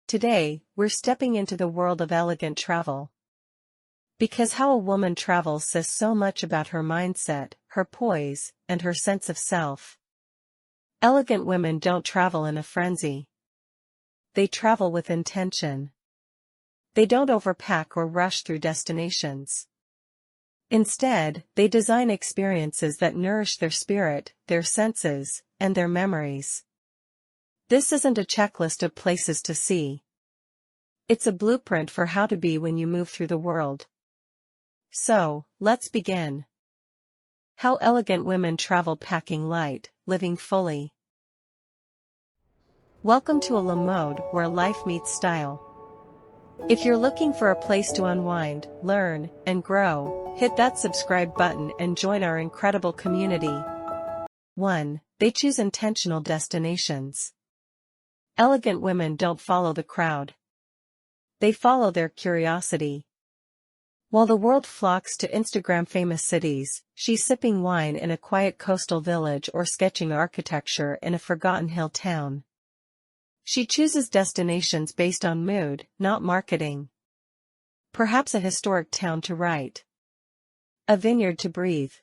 Today, we're stepping into the world of elegant travel. Because how a woman travels says so much about her mindset, her poise, and her sense of self. Elegant women don't travel in a frenzy. They travel with intention. They don't overpack or rush through destinations. Instead, they design experiences that nourish their spirit, their senses, and their memories. This isn't a checklist of places to see. It's a blueprint for how to be when you move through the world. So, let's begin. How elegant women travel packing light, living fully. Welcome to a La Mode where life meets style. If you're looking for a place to unwind, learn, and grow, hit that subscribe button and join our incredible community. 1. They choose intentional destinations. Elegant women don't follow the crowd. They follow their curiosity. While the world flocks to Instagram-famous cities, she's sipping wine in a quiet coastal village or sketching architecture in a forgotten hill town. She chooses destinations based on mood, not marketing. Perhaps a historic town to write. A vineyard to breathe.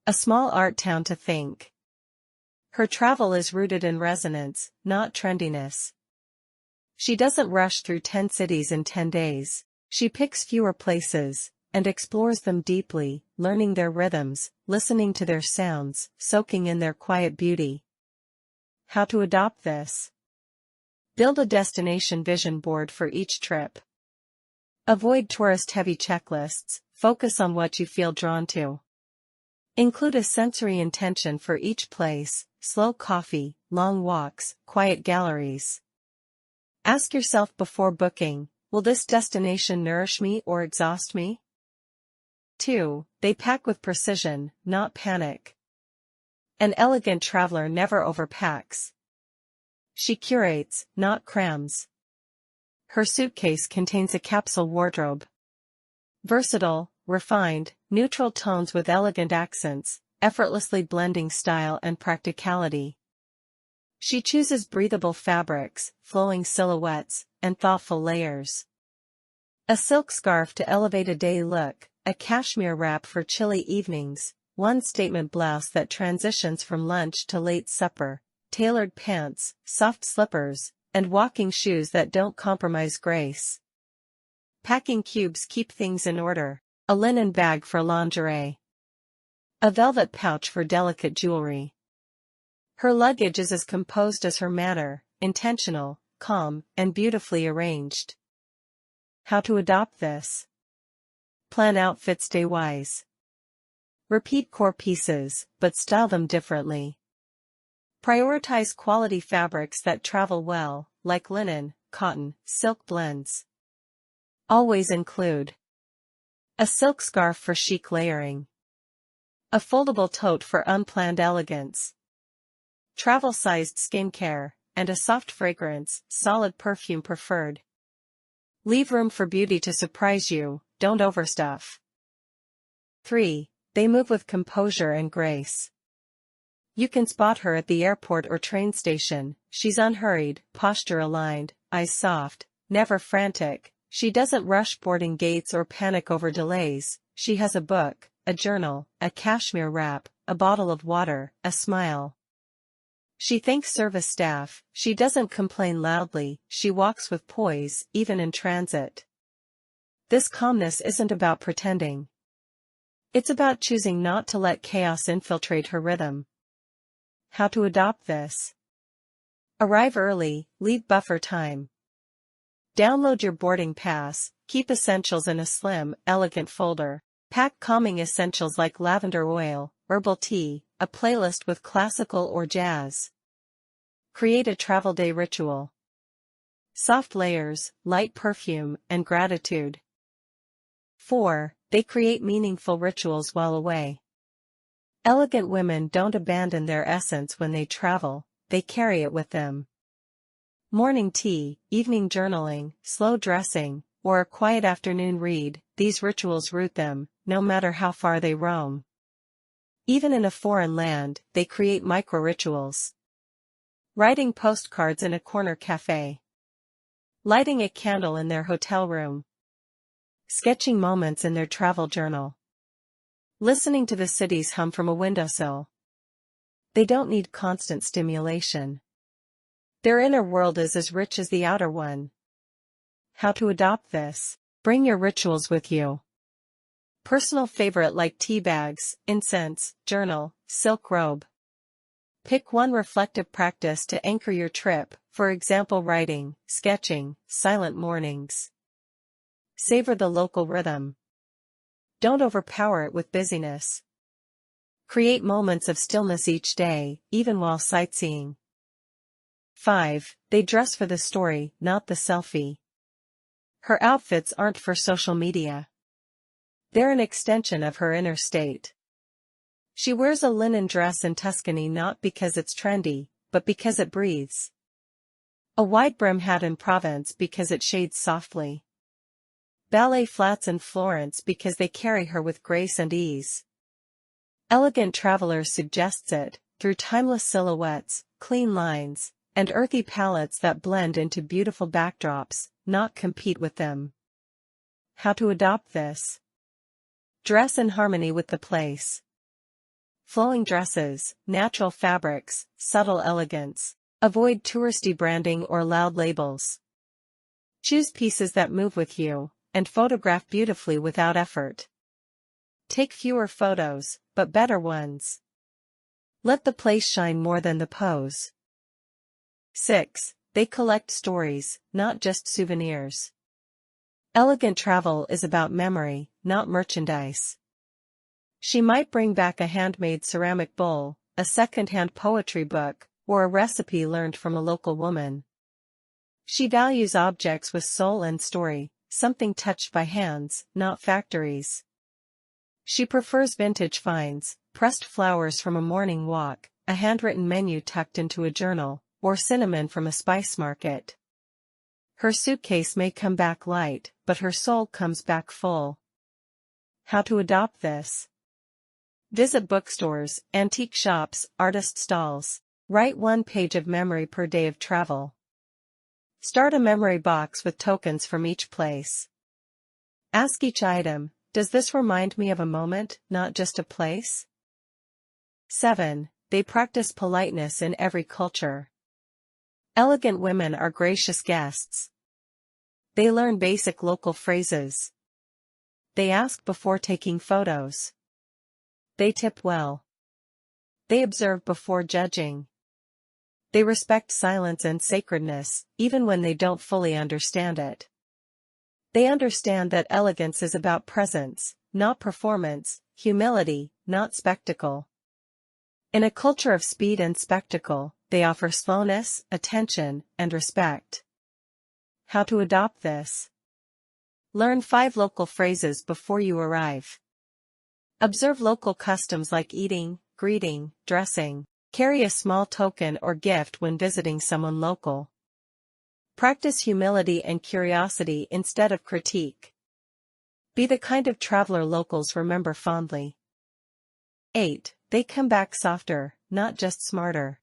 A small art town to think. Her travel is rooted in resonance, not trendiness. She doesn't rush through 10 cities in 10 days. She picks fewer places, and explores them deeply, learning their rhythms, listening to their sounds, soaking in their quiet beauty. How to adopt this? Build a destination vision board for each trip. Avoid tourist-heavy checklists, focus on what you feel drawn to. Include a sensory intention for each place, slow coffee, long walks, quiet galleries. Ask yourself before booking, will this destination nourish me or exhaust me? 2. They pack with precision, not panic. An elegant traveler never overpacks. She curates, not crams. Her suitcase contains a capsule wardrobe. Versatile, refined, neutral tones with elegant accents, effortlessly blending style and practicality. She chooses breathable fabrics, flowing silhouettes, and thoughtful layers. A silk scarf to elevate a day look, a cashmere wrap for chilly evenings, one statement blouse that transitions from lunch to late supper, tailored pants, soft slippers, and walking shoes that don't compromise grace. Packing cubes keep things in order. A linen bag for lingerie. A velvet pouch for delicate jewelry. Her luggage is as composed as her manner, intentional, calm, and beautifully arranged. How to adopt this? Plan outfits day-wise. Repeat core pieces, but style them differently. Prioritize quality fabrics that travel well, like linen, cotton, silk blends. Always include a silk scarf for chic layering. A foldable tote for unplanned elegance. Travel-sized skincare, and a soft fragrance, solid perfume preferred. Leave room for beauty to surprise you, don't overstuff. 3. They move with composure and grace. You can spot her at the airport or train station. She's unhurried, posture aligned, eyes soft, never frantic. She doesn't rush boarding gates or panic over delays. She has a book, a journal, a cashmere wrap, a bottle of water, a smile. She thanks service staff. She doesn't complain loudly. She walks with poise, even in transit. This calmness isn't about pretending. It's about choosing not to let chaos infiltrate her rhythm. How to adopt this? Arrive early, leave buffer time. Download your boarding pass, keep essentials in a slim, elegant folder. Pack calming essentials like lavender oil, herbal tea, a playlist with classical or jazz. Create a travel day ritual. Soft layers, light perfume, and gratitude. 4. They create meaningful rituals while away. Elegant women don't abandon their essence when they travel, they carry it with them. Morning tea, evening journaling, slow dressing, or a quiet afternoon read, these rituals root them, no matter how far they roam. Even in a foreign land, they create micro-rituals. Writing postcards in a corner cafe. Lighting a candle in their hotel room. Sketching moments in their travel journal. Listening to the city's hum from a windowsill. They don't need constant stimulation. Their inner world is as rich as the outer one. How to adopt this? Bring your rituals with you. Personal favorite like tea bags, incense, journal, silk robe. Pick one reflective practice to anchor your trip, for example writing, sketching, silent mornings. Savor the local rhythm. Don't overpower it with busyness. Create moments of stillness each day, even while sightseeing. 5. They dress for the story, not the selfie. Her outfits aren't for social media. They're an extension of her inner state. She wears a linen dress in Tuscany not because it's trendy, but because it breathes. A wide brim hat in Provence because it shades softly. Ballet flats in Florence because they carry her with grace and ease. Elegant Traveler suggests it, through timeless silhouettes, clean lines, and earthy palettes that blend into beautiful backdrops, not compete with them. How to adopt this? Dress in harmony with the place. Flowing dresses, natural fabrics, subtle elegance. Avoid touristy branding or loud labels. Choose pieces that move with you, and photograph beautifully without effort. Take fewer photos, but better ones. Let the place shine more than the pose. 6. They collect stories, not just souvenirs. Elegant travel is about memory, not merchandise. She might bring back a handmade ceramic bowl, a second-hand poetry book, or a recipe learned from a local woman. She values objects with soul and story, something touched by hands, not factories. She prefers vintage finds, pressed flowers from a morning walk, a handwritten menu tucked into a journal, or cinnamon from a spice market. Her suitcase may come back light, but her soul comes back full. How to adopt this? Visit bookstores, antique shops, artist stalls. Write one page of memory per day of travel. Start a memory box with tokens from each place. Ask each item, does this remind me of a moment, not just a place? 7. They practice politeness in every culture. Elegant women are gracious guests. They learn basic local phrases. They ask before taking photos. They tip well. They observe before judging. They respect silence and sacredness, even when they don't fully understand it. They understand that elegance is about presence, not performance, humility, not spectacle. In a culture of speed and spectacle, they offer slowness, attention, and respect. How to adopt this? Learn 5 local phrases before you arrive. Observe local customs like eating, greeting, dressing. Carry a small token or gift when visiting someone local. Practice humility and curiosity instead of critique. Be the kind of traveler locals remember fondly. 8. They come back softer, not just smarter.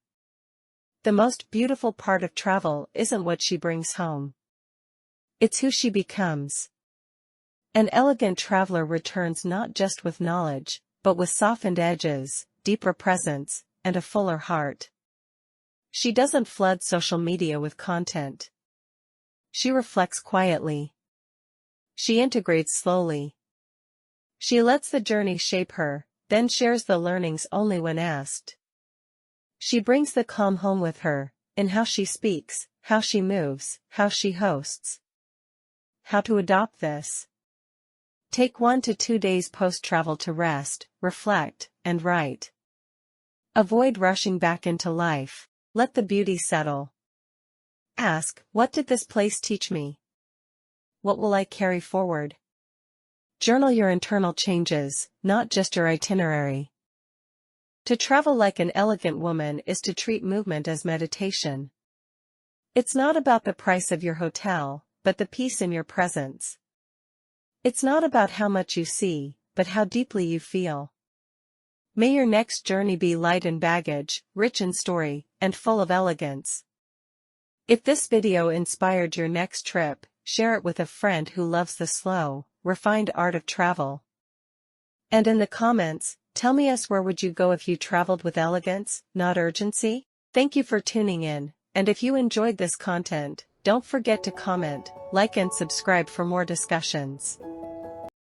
The most beautiful part of travel isn't what she brings home. It's who she becomes. An elegant traveler returns not just with knowledge, but with softened edges, deeper presence, and a fuller heart. She doesn't flood social media with content. She reflects quietly. She integrates slowly. She lets the journey shape her, then shares the learnings only when asked. She brings the calm home with her, in how she speaks, how she moves, how she hosts. How to adopt this? Take 1 to 2 days post-travel to rest, reflect, and write. Avoid rushing back into life. Let the beauty settle. Ask, what did this place teach me? What will I carry forward? Journal your internal changes, not just your itinerary. To travel like an elegant woman is to treat movement as meditation. It's not about the price of your hotel, but the peace in your presence. It's not about how much you see, but how deeply you feel. May your next journey be light in baggage, rich in story, and full of elegance. If this video inspired your next trip, share it with a friend who loves the slow, refined art of travel. And in the comments, tell me where would you go if you traveled with elegance, not urgency? Thank you for tuning in, and if you enjoyed this content, don't forget to comment, like and subscribe for more discussions.